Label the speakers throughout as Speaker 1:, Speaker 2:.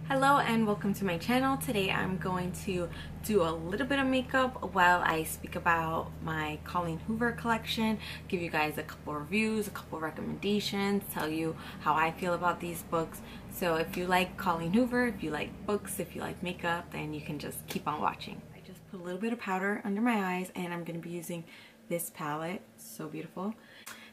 Speaker 1: Hello and welcome to my channel. Today I'm going to do a little bit of makeup while I speak about my Colleen Hoover collection, give you guys a couple reviews, a couple recommendations, tell you how I feel about these books. So if you like Colleen Hoover, if you like books, if you like makeup, then you can just keep on watching. I just put a little bit of powder under my eyes and I'm going to be using this palette. So beautiful.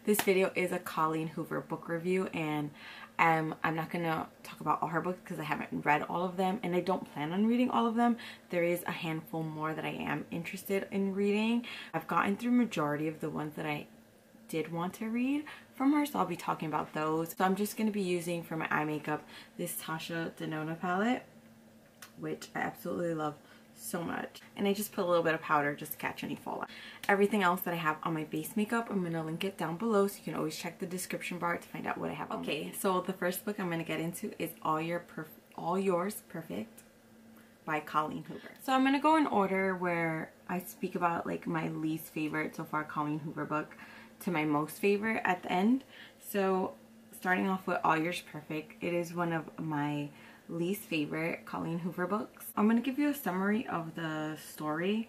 Speaker 1: This video is a Colleen Hoover book review, and I'm not going to talk about all her books because I haven't read all of them and I don't plan on reading all of them. There is a handful more that I am interested in reading. I've gotten through majority of the ones that I did want to read from her, so I'll be talking about those. So I'm just going to be using for my eye makeup this Natasha Denona palette, which I absolutely love so much, and I just put a little bit of powder just to catch any fallout. Everything else that I have on my base makeup, I'm gonna link it down below, so you can always check the description bar to find out what I have on. Okay, so the first book I'm gonna get into is All Yours Perfect by Colleen Hoover. So I'm gonna go in order where I speak about like my least favorite so far Colleen Hoover book to my most favorite at the end. So starting off with All Yours Perfect, it is one of my least favorite Colleen Hoover books. I'm gonna give you a summary of the story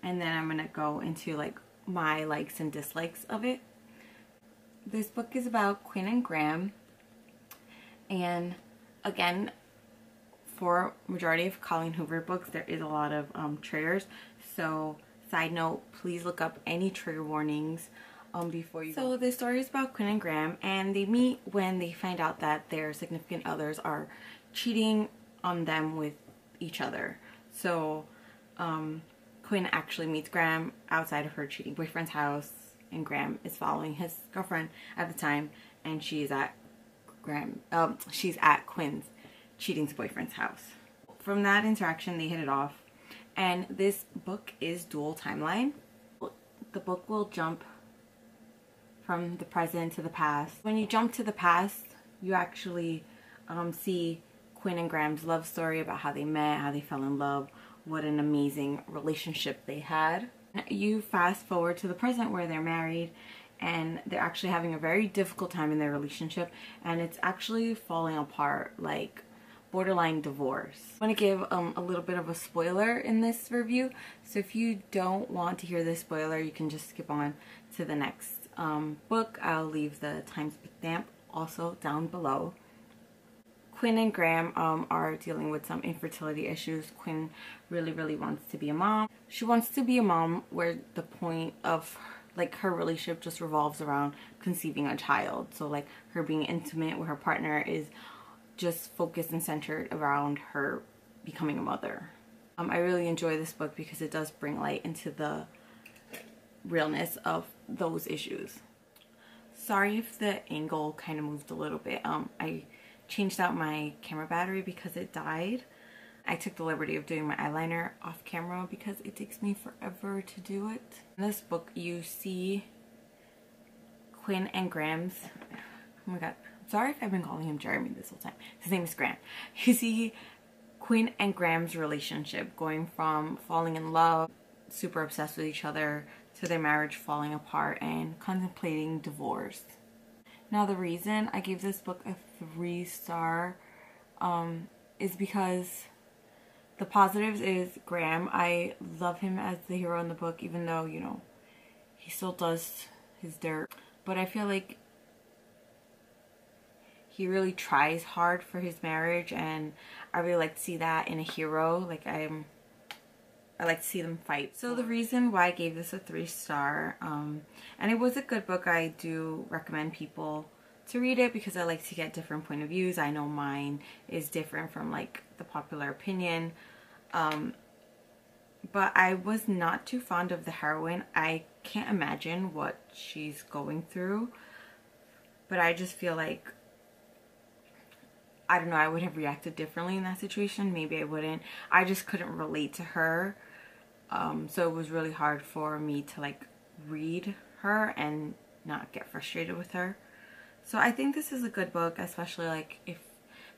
Speaker 1: and then I'm gonna go into like my likes and dislikes of it. This book is about Quinn and Graham, and again, for majority of Colleen Hoover books there is a lot of triggers, so side note, please look up any trigger warnings before you go. So the story is about Quinn and Graham, and they meet when they find out that their significant others are cheating on them with each other. So Quinn actually meets Graham outside of her cheating boyfriend's house, and Graham is following his girlfriend at the time, and she's at Quinn's cheating boyfriend's house. From that interaction they hit it off, and this book is dual timeline. The book will jump from the present to the past. When you jump to the past, you actually see Quinn and Graham's love story about how they met, how they fell in love, what an amazing relationship they had. You fast forward to the present where they're married and they're actually having a very difficult time in their relationship, and it's actually falling apart, like borderline divorce. I'm going to give a little bit of a spoiler in this review, so if you don't want to hear this spoiler you can just skip on to the next book. I'll leave the timestamp also down below. Quinn and Graham are dealing with some infertility issues. Quinn really wants to be a mom. She wants to be a mom where the point of like her relationship just revolves around conceiving a child. So like her being intimate with her partner is just focused and centered around her becoming a mother. I really enjoy this book because it does bring light into the realness of those issues. Sorry if the angle kind of moved a little bit. I changed out my camera battery because it died. I took the liberty of doing my eyeliner off camera because it takes me forever to do it. In this book you see Quinn and Graham's, oh my god, I'm sorry if I've been calling him Jeremy this whole time. His name is Graham. You see Quinn and Graham's relationship going from falling in love, super obsessed with each other, to their marriage falling apart and contemplating divorce. Now the reason I gave this book a 3-star is because the positives is Graham. I love him as the hero in the book, even though, you know, he still does his dirt. But I feel like he really tries hard for his marriage, and I really like to see that in a hero. Like I like to see them fight. So the reason why I gave this a 3-star, and it was a good book, I do recommend people to read it because I like to get different point of views. I know mine is different from like the popular opinion, but I was not too fond of the heroine. I can't imagine what she's going through, but I just feel like, I don't know, I would have reacted differently in that situation. Maybe I wouldn't. I just couldn't relate to her. So it was really hard for me to like read her and not get frustrated with her. So I think this is a good book, especially like if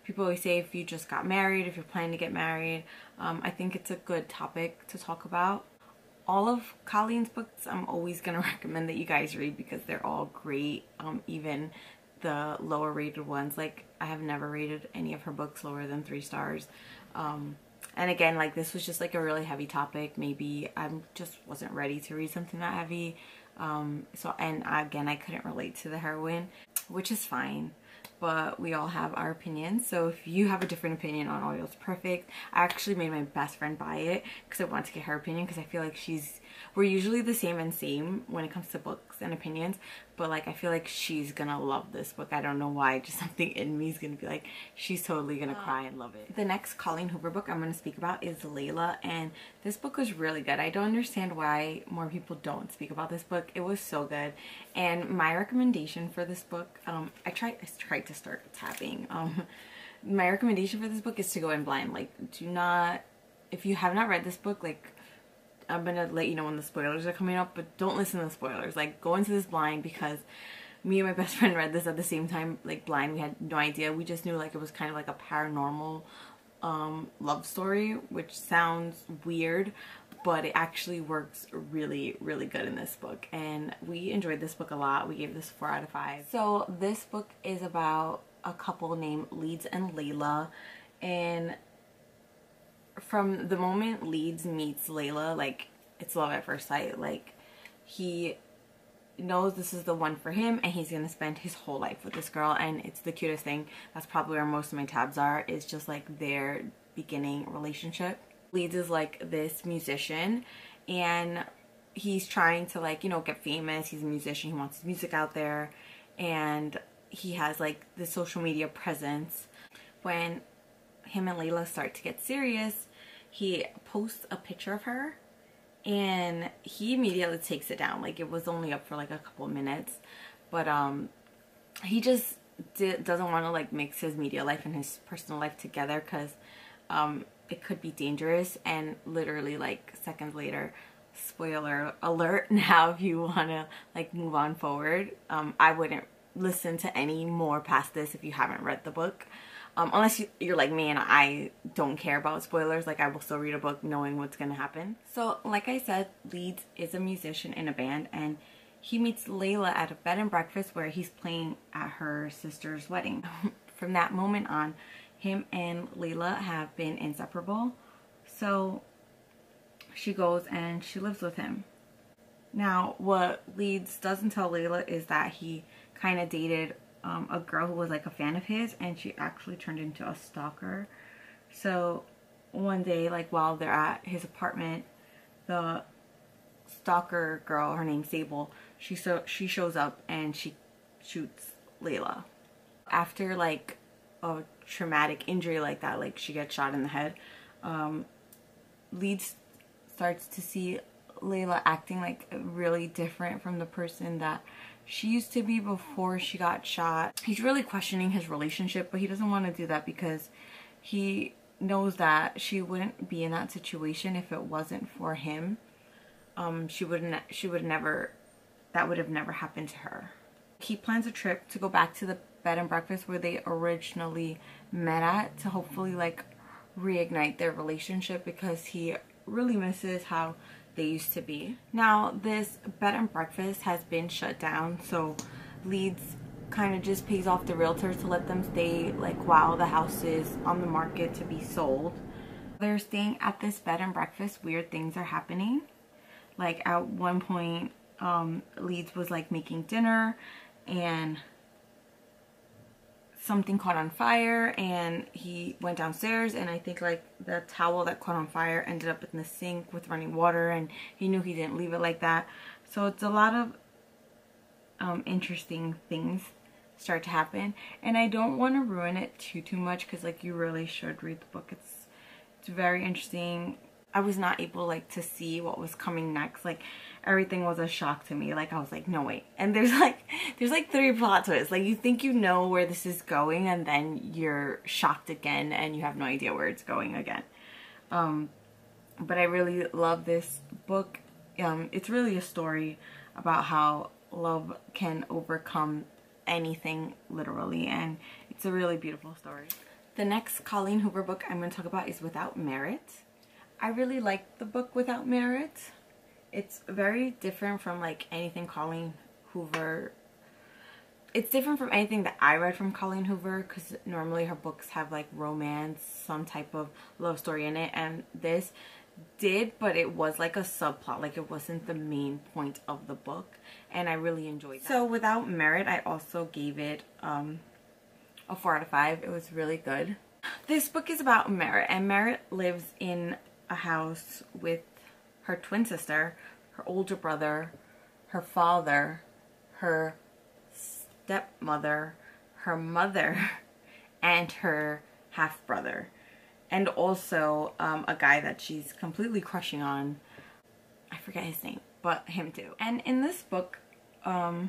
Speaker 1: people always say if you just got married, if you're planning to get married. I think it's a good topic to talk about. All of Colleen's books I'm always going to recommend that you guys read because they're all great. Even the lower rated ones. Like, I have never rated any of her books lower than 3 stars. And again, like, this was just like a really heavy topic. Maybe I just wasn't ready to read something that heavy. And again, I couldn't relate to the heroine, which is fine. But we all have our opinions. So if you have a different opinion on Oil's Perfect, I actually made my best friend buy it because I wanted to get her opinion, because I feel like we're usually the same when it comes to books and opinions, but like I feel like she's gonna love this book. I don't know why, just something in me is gonna be like, she's totally gonna cry and love it. The next Colleen Hoover book I'm gonna speak about is Layla, and this book was really good. I don't understand why more people don't speak about this book. It was so good. And my recommendation for this book, I tried to start tapping. My recommendation for this book is to go in blind. Like, if you have not read this book, like, I'm gonna let you know when the spoilers are coming up, but don't listen to the spoilers. Like, go into this blind, because me and my best friend read this at the same time, like blind. We had no idea. We just knew like it was kind of like a paranormal love story, which sounds weird, but it actually works really, really good in this book. And we enjoyed this book a lot. We gave this 4 out of 5. So this book is about a couple named Leeds and Layla, and from the moment Leeds meets Layla, like, it's love at first sight. Like, he knows this is the one for him, and he's gonna spend his whole life with this girl, and it's the cutest thing. That's probably where most of my tabs are, is just like their beginning relationship. Leeds is like this musician, and he's trying to, like, you know, get famous. He's a musician, he wants his music out there, and he has like the social media presence. When him and Layla start to get serious, he posts a picture of her, and he immediately takes it down. Like, it was only up for like a couple minutes, but he just doesn't want to like mix his media life and his personal life together, because it could be dangerous. And literally like seconds later, spoiler alert now, if you want to like move on forward, I wouldn't listen to any more past this if you haven't read the book. Unless you're like me and I don't care about spoilers. Like, I will still read a book knowing what's gonna happen. So like I said, Leeds is a musician in a band, and he meets Layla at a bed and breakfast where he's playing at her sister's wedding. From that moment on, him and Layla have been inseparable. So she goes and she lives with him. Now, what Leeds doesn't tell Layla is that he kind of dated a girl who was like a fan of his, and she actually turned into a stalker. So one day, like while they're at his apartment, the stalker girl, her name's Sable, she shows up and she shoots Layla. After like a traumatic injury like that, like she gets shot in the head, Leeds starts to see Layla acting like really different from the person that she used to be before she got shot. He's really questioning his relationship, but he doesn't want to do that because he knows that she wouldn't be in that situation if it wasn't for him. That would have never happened to her. He plans a trip to go back to the bed and breakfast where they originally met at, to hopefully like reignite their relationship, because he really misses how they used to be. Now, this bed and breakfast has been shut down, so Leeds kind of just pays off the realtors to let them stay like while the house is on the market to be sold. They're staying at this bed and breakfast, weird things are happening. Like at one point, Leeds was like making dinner and something caught on fire, and he went downstairs, and I think like the towel that caught on fire ended up in the sink with running water, and he knew he didn't leave it like that. So it's a lot of interesting things start to happen, and I don't want to ruin it too much, because like you really should read the book. It's very interesting. I was not able like to see what was coming next. Like, everything was a shock to me. Like, I was like, no wait. And there's like 3 plot twists. Like, you think you know where this is going, and then you're shocked again and you have no idea where it's going again. But I really love this book. It's really a story about how love can overcome anything, literally, and it's a really beautiful story. The next Colleen Hoover book I'm going to talk about is Without Merit. I really like the book Without Merit. It's very different from like anything Colleen Hoover It's different from anything that I read from Colleen Hoover, because normally her books have like romance, some type of love story in it, and this did, but it was like a subplot, like it wasn't the main point of the book, and I really enjoyed that. So without merit, I also gave it a 4 out of 5. It was really good. This book is about Merritt, and Merritt lives in a house with her twin sister, her older brother, her father, her stepmother, her mother, and her half-brother. And also a guy that she's completely crushing on. I forget his name, but him too. And in this book, I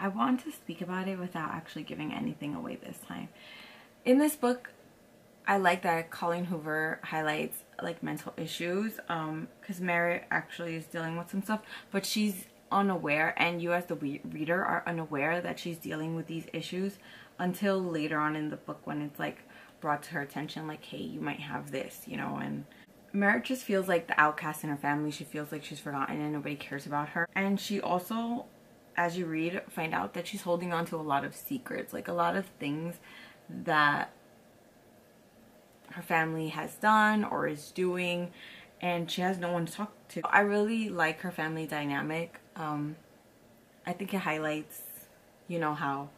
Speaker 1: want to speak about it without actually giving anything away this time. In this book, I like that Colleen Hoover highlights like mental issues, because Merritt actually is dealing with some stuff, but she's unaware, and you as the reader are unaware that she's dealing with these issues until later on in the book, when it's like brought to her attention, like, hey, you might have this, you know. And Merritt just feels like the outcast in her family. She feels like she's forgotten and nobody cares about her. And she also, as you read, find out that she's holding on to a lot of secrets, like a lot of things that her family has done or is doing, and she has no one to talk to. I really like her family dynamic. I think it highlights, you know, how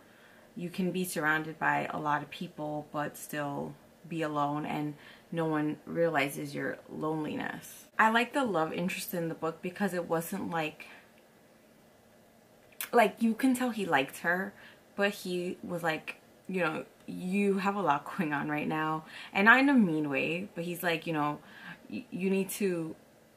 Speaker 1: you can be surrounded by a lot of people but still be alone, and no one realizes your loneliness. I like the love interest in the book because it wasn't like you can tell he liked her, but he was like, you know, you have a lot going on right now, and not in a mean way, but he's like, you know, you need to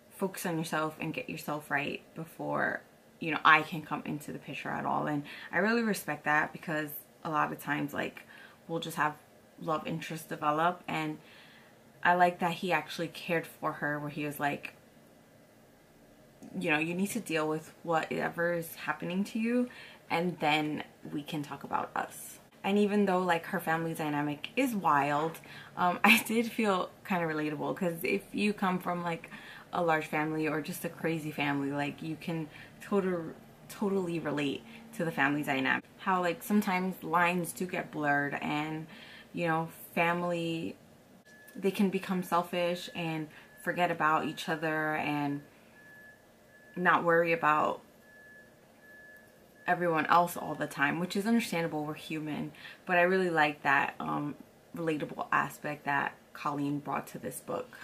Speaker 1: focus on yourself and get yourself right before, you know, I can come into the picture at all. And I really respect that, because a lot of times, like, we'll just have love interests develop, and I like that he actually cared for her, where he was like, you know, you need to deal with whatever is happening to you, and then we can talk about us. And even though like her family dynamic is wild, I did feel kind of relatable, because if you come from like a large family or just a crazy family, like you can totally relate to the family dynamic. How like sometimes lines do get blurred, and you know, family, they can become selfish and forget about each other and not worry about everyone else all the time, which is understandable. We're human. But I really like that relatable aspect that Colleen brought to this book.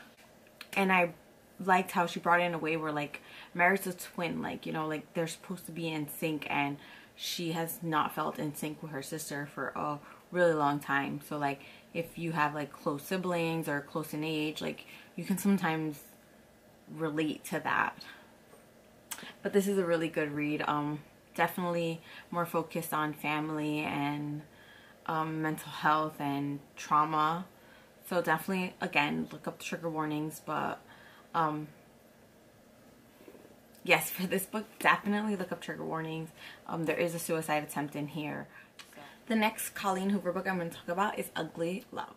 Speaker 1: And I liked how she brought it in a way where like Mary's a twin, like, you know, like they're supposed to be in sync, and she has not felt in sync with her sister for a really long time. So like if you have like close siblings or close in age, like you can sometimes relate to that. But this is a really good read. Definitely more focused on family and mental health and trauma. So definitely, again, look up the trigger warnings. But yes, for this book, definitely look up trigger warnings. There is a suicide attempt in here. The next Colleen Hoover book I'm going to talk about is Ugly Love.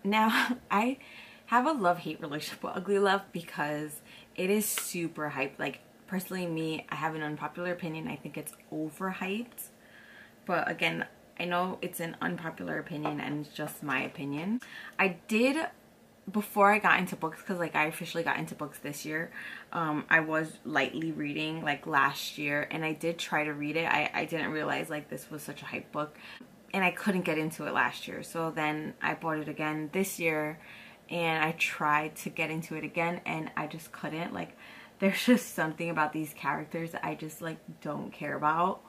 Speaker 1: Now, I have a love-hate relationship with Ugly Love because it is super hyped. Like, personally, me, I have an unpopular opinion. I think it's overhyped. But again, I know it's an unpopular opinion and it's just my opinion. I did, before I got into books, because like I officially got into books this year, I was lightly reading like last year, and I did try to read it. I didn't realize like this was such a hype book, and I couldn't get into it last year. So then I bought it again this year, and I tried to get into it again, and I just couldn't. Like, there's just something about these characters that I just like don't care about.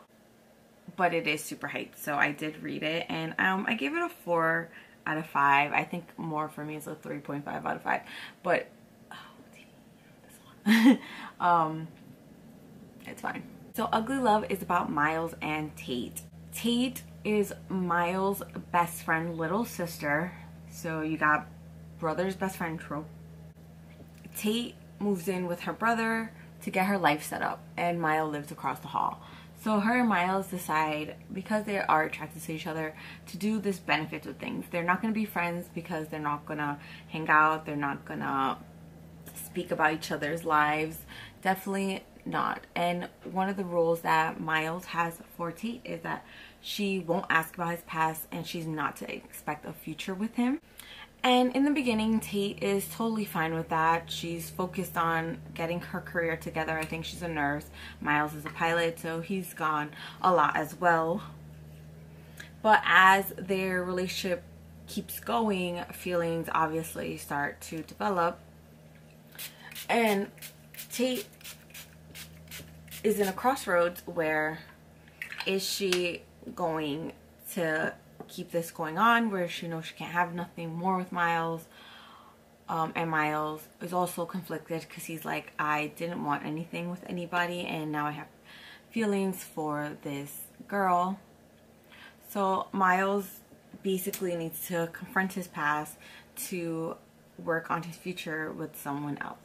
Speaker 1: But it is super hyped, so I did read it, and I gave it a 4 out of 5. I think more for me is a 3.5 out of 5. But this one, it's fine. So Ugly Love is about Miles and Tate. Tate is Miles' best friend, little sister. So you got brother's best friend trope. Tate moves in with her brother to get her life set up, and Miles lives across the hall. So her and Miles decide, because they are attracted to each other, to do this benefits with things. They're not going to be friends because they're not going to hang out. They're not going to speak about each other's lives. Definitely not. And one of the rules that Miles has for Tate is that she won't ask about his past and she's not to expect a future with him. And in the beginning, Tate is totally fine with that. She's focused on getting her career together. I think she's a nurse. Miles is a pilot, so he's gone a lot as well. But as their relationship keeps going, feelings obviously start to develop. And Tate is in a crossroads where is she going to keep this going on, where she knows she can't have nothing more with Miles, and Miles is also conflicted because he's like, I didn't want anything with anybody and now I have feelings for this girl. So Miles basically needs to confront his past to work on his future with someone else.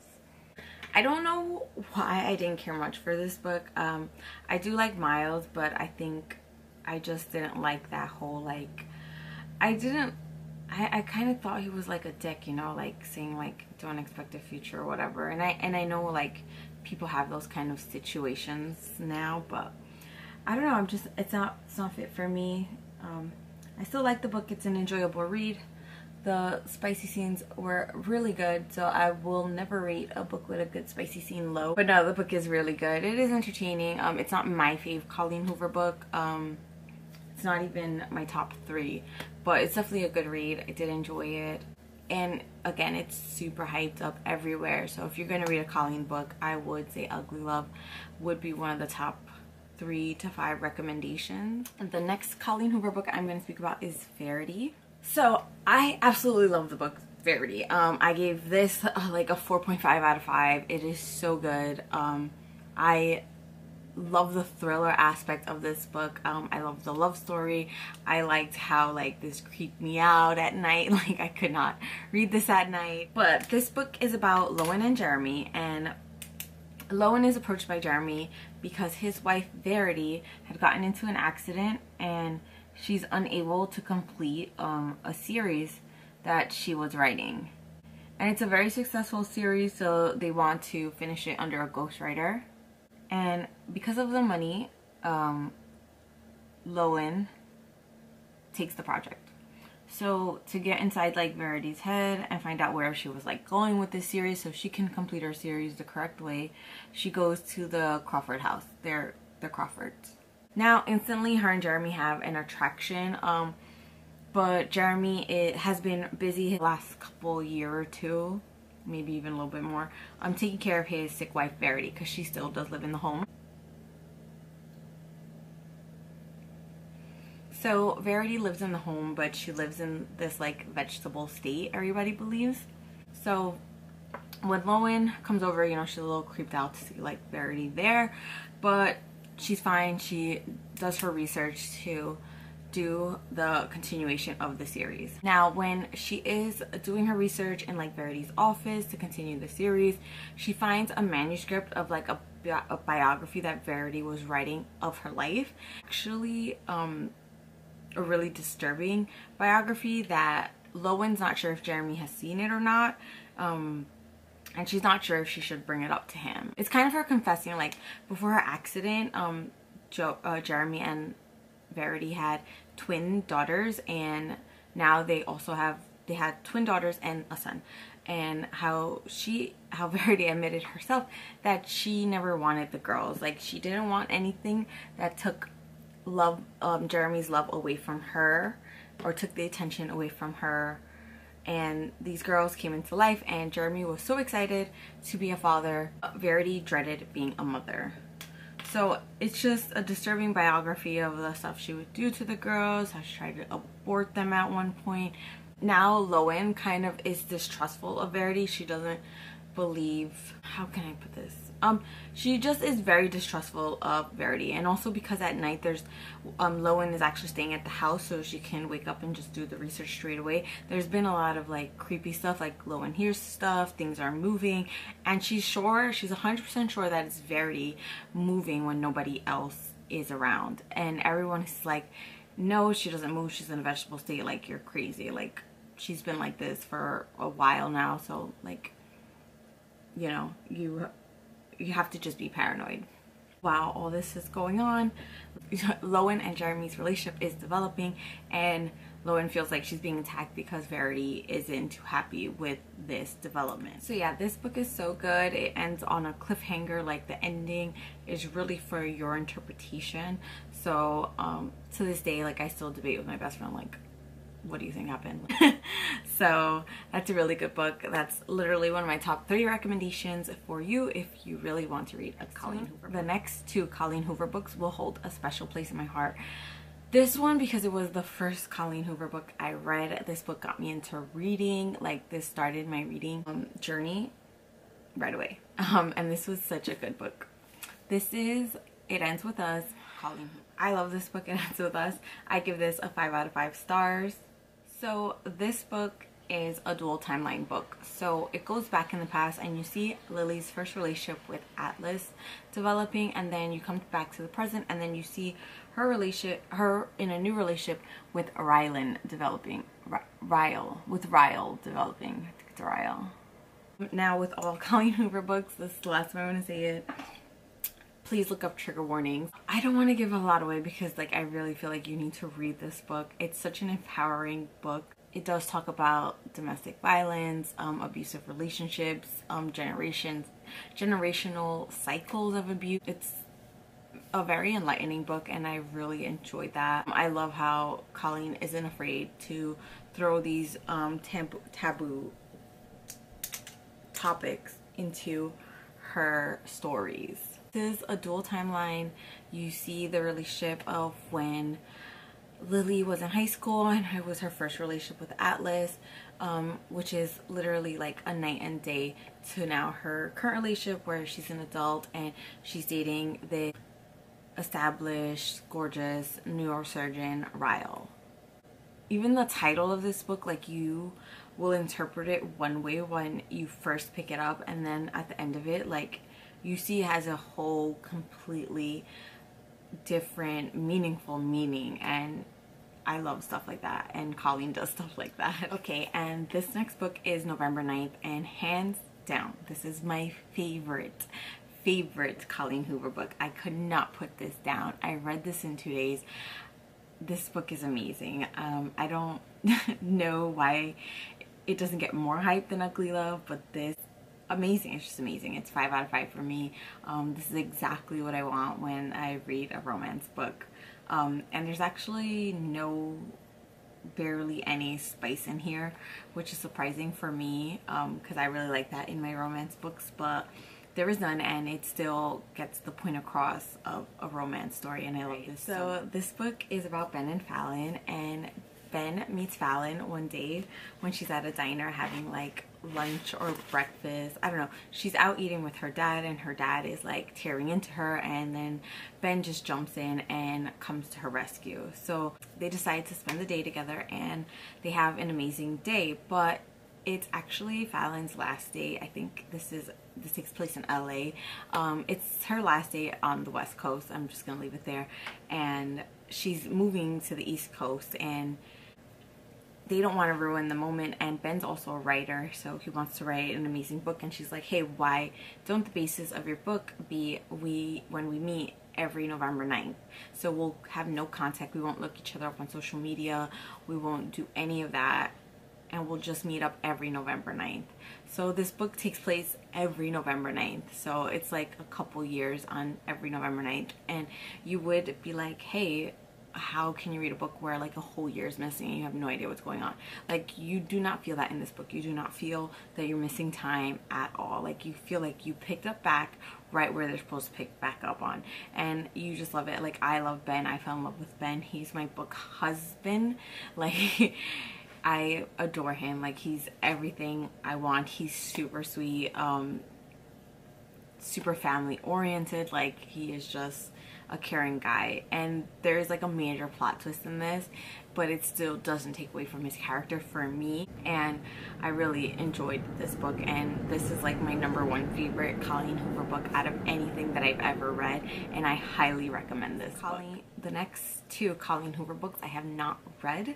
Speaker 1: I don't know why I didn't care much for this book. I do like Miles, but I think I just didn't like that whole, like, I kind of thought he was like a dick, you know, like saying like don't expect a future or whatever. And I know like people have those kind of situations now, but I don't know, it's not fit for me. I still like the book. It's an enjoyable read. The spicy scenes were really good, so I will never rate a book with a good spicy scene low. But no, the book is really good. It is entertaining. It's not my fave Colleen Hoover book. It's not even my top 3, but it's definitely a good read. I did enjoy it. And again, it's super hyped up everywhere. So if you're going to read a Colleen book, I would say Ugly Love would be one of the top 3 to 5 recommendations. And the next Colleen Hoover book I'm going to speak about is Verity. So I absolutely love the book Verity. I gave this like a 4.5 out of 5. It is so good. I love the thriller aspect of this book. I love the love story. I liked how like this creeped me out at night. Like I could not read this at night. But this book is about Lowen and Jeremy, and Lowen is approached by Jeremy because his wife Verity had gotten into an accident and she's unable to complete a series that she was writing. And it's a very successful series, so they want to finish it under a ghostwriter. And because of the money, Lowen takes the project. So to get inside like Verity's head and find out where she was like going with this series so she can complete her series the correct way, she goes to the Crawford house. They're the Crawfords. Now instantly her and Jeremy have an attraction, but Jeremy has been busy the last couple year or two, maybe even a little bit more, taking care of his sick wife Verity, because she still does live in the home. So Verity lives in the home, but she lives in this like vegetable state, everybody believes. So when Lowen comes over, you know, she's a little creeped out to see like Verity there, but she's fine. She does her research to do the continuation of the series. Now when she is doing her research in like Verity's office to continue the series, she finds a manuscript of like a biography that Verity was writing of her life. Actually a really disturbing biography that Lowen's not sure if Jeremy has seen it or not, and she's not sure if she should bring it up to him. It's kind of her confessing like before her accident, Jeremy and Verity had twin daughters, and now they had twin daughters and a son, and how Verity admitted herself that she never wanted the girls. Like she didn't want anything that took Jeremy's love away from her or took the attention away from her. And these girls came into life and Jeremy was so excited to be a father. Verity dreaded being a mother. So it's just a disturbing biography of the stuff she would do to the girls, how she tried to abort them at one point. Now Lowen kind of is distrustful of Verity. She doesn't believe, how can I put this? She just is very distrustful of Verity, and also because at night there's Lowen is actually staying at the house so she can wake up and just do the research straight away. There's been a lot of like creepy stuff, like Lowen hears stuff, things are moving, and she's 100% sure that it's Verity moving when nobody else is around. And everyone is like, no, she doesn't move, she's in a vegetable state, like you're crazy, like she's been like this for a while now, so like you know, you have to just be paranoid. While all this is going on, Lowen and Jeremy's relationship is developing, and Lowen feels like she's being attacked because Verity isn't too happy with this development. So yeah, this book is so good. It ends on a cliffhanger. Like, the ending is really for your interpretation. So to this day, like, I still debate with my best friend, like, what do you think happened? So that's a really good book. That's literally one of my top 3 recommendations for you if you really want to read a Colleen Hoover book. The next 2 Colleen Hoover books will hold a special place in my heart. This one, because it was the first Colleen Hoover book I read. This book got me into reading. Like, this started my reading journey right away. And this was such a good book. This is It Ends With Us, Colleen Hoover. I love this book, It Ends With Us. I give this a 5 out of 5 stars. So this book is a dual timeline book. So it goes back in the past, and you see Lily's first relationship with Atlas developing, and then you come back to the present, and then you see her in a new relationship with Rylan developing. Ryle developing. I think it's Ryle. Now, with all Colleen Hoover books, this is the last time I want to say it, please look up trigger warnings. I don't want to give a lot away because, like, I really feel like you need to read this book. It's such an empowering book. It does talk about domestic violence, abusive relationships, generational cycles of abuse. It's a very enlightening book, and I really enjoyed that. I love how Colleen isn't afraid to throw these taboo topics into her stories. This is a dual timeline. You see the relationship of when Lily was in high school and it was her first relationship with Atlas, which is literally like a night and day, to now her current relationship where she's an adult and she's dating the established, gorgeous neurosurgeon Ryle. Even the title of this book, like, you will interpret it one way when you first pick it up, and then at the end of it, like, you see it has a whole completely different meaningful meaning, and I love stuff like that, and Colleen does stuff like that. Okay, and this next book is November 9th, and hands down, this is my favorite Colleen Hoover book. I could not put this down. I read this in 2 days. This book is amazing. I don't know why it doesn't get more hype than Ugly Love, but this, amazing. It's just amazing. It's 5 out of 5 for me. This is exactly what I want when I read a romance book. And there's actually barely any spice in here, which is surprising for me, because I really like that in my romance books, but there is none, and it still gets the point across of a romance story, and I love this. So this book is about Ben and Fallon, and Ben meets Fallon one day when she's at a diner having like lunch or breakfast. I don't know. She's out eating with her dad, and her dad is like tearing into her, and then Ben just jumps in and comes to her rescue. So they decide to spend the day together, and they have an amazing day, but it's actually Fallon's last day. I think this takes place in LA. It's her last day on the West Coast. I'm just gonna leave it there. And she's moving to the East Coast, and they don't want to ruin the moment, and Ben's also a writer, so he wants to write an amazing book, and she's like, hey, why don't the basis of your book be when we meet every November 9th? So we'll have no contact, we won't look each other up on social media, we won't do any of that, and we'll just meet up every November 9th. So this book takes place every November 9th, so it's like a couple years on every November 9th, and you would be like, hey, how can you read a book where like a whole year is missing and you have no idea what's going on? Like, you do not feel that in this book. You do not feel that you're missing time at all. Like, you feel like you picked up back right where they're supposed to pick back up on, and you just love it. Like, I love Ben. I fell in love with Ben. He's my book husband. Like, I adore him. Like, he's everything I want. He's super sweet, super family oriented. Like, he is just a caring guy, and there's like a major plot twist in this, but it still doesn't take away from his character for me, and I really enjoyed this book, and this is like my #1 favorite Colleen Hoover book out of anything that I've ever read, and I highly recommend this book. The next 2 Colleen Hoover books I have not read.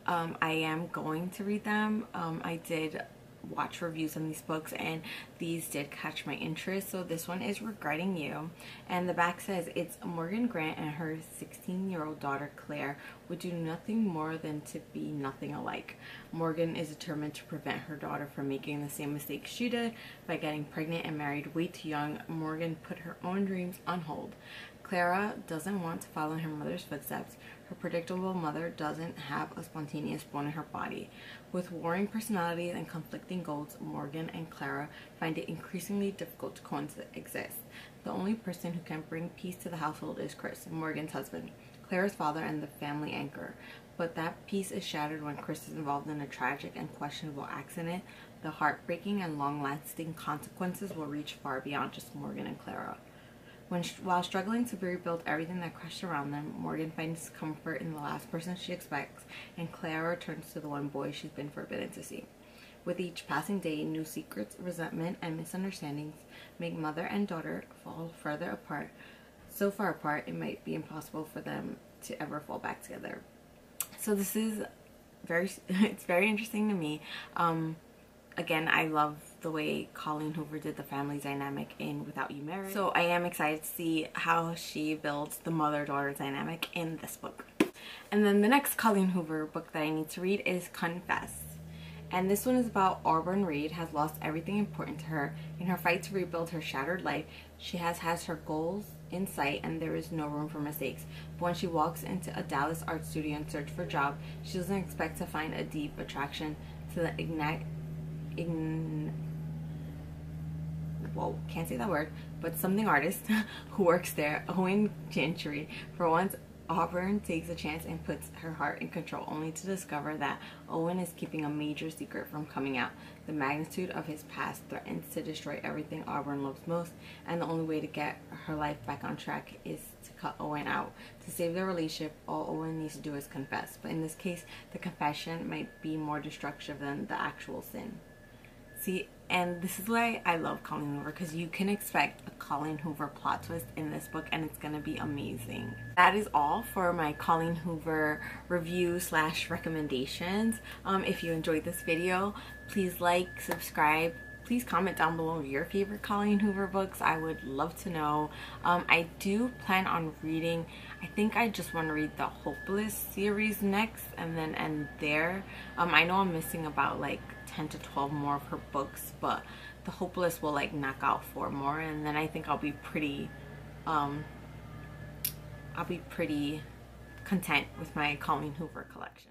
Speaker 1: I am going to read them. I did watch reviews on these books, and these did catch my interest. So this one is Regretting You, and the back says it's Morgan Grant and her 16-year-old daughter Claire would do nothing more than to be nothing alike. Morgan is determined to prevent her daughter from making the same mistakes she did by getting pregnant and married way too young. Morgan put her own dreams on hold. Clara doesn't want to follow in her mother's footsteps. Her predictable mother doesn't have a spontaneous bone in her body. With warring personalities and conflicting goals, Morgan and Clara find it increasingly difficult to coexist. The only person who can bring peace to the household is Chris, Morgan's husband, Clara's father and the family anchor. But that peace is shattered when Chris is involved in a tragic and questionable accident. The heartbreaking and long-lasting consequences will reach far beyond just Morgan and Clara. While struggling to rebuild everything that crashed around them, Morgan finds comfort in the last person she expects, and Clara turns to the one boy she's been forbidden to see. With each passing day, new secrets, resentment, and misunderstandings make mother and daughter fall further apart, so far apart it might be impossible for them to ever fall back together. So this is it's very interesting to me. Again, I love the way Colleen Hoover did the family dynamic in Without You Married. So I am excited to see how she builds the mother-daughter dynamic in this book. And then the next Colleen Hoover book that I need to read is Confess. And this one is about Auburn Reed has lost everything important to her. In her fight to rebuild her shattered life, she has her goals in sight and there is no room for mistakes. But when she walks into a Dallas art studio in search for a job, she doesn't expect to find a deep attraction to the can't say that word, but something artist who works there, Owen Gentry. For once, Auburn takes a chance and puts her heart in control, only to discover that Owen is keeping a major secret from coming out. The magnitude of his past threatens to destroy everything Auburn loves most, and the only way to get her life back on track is to cut Owen out. To save their relationship, all Owen needs to do is confess, but in this case, the confession might be more destructive than the actual sin. See, and this is why I love Colleen Hoover, because you can expect a Colleen Hoover plot twist in this book and it's gonna be amazing. That is all for my Colleen Hoover review / recommendations. If you enjoyed this video, please like, subscribe. Please comment down below your favorite Colleen Hoover books. I would love to know. I do plan on reading, I think I just want to read the Hopeless series next and then end there. I know I'm missing about like 10 to 12 more of her books, but the Hopeless will like knock out 4 more, and then I think I'll be pretty content with my Colleen Hoover collection.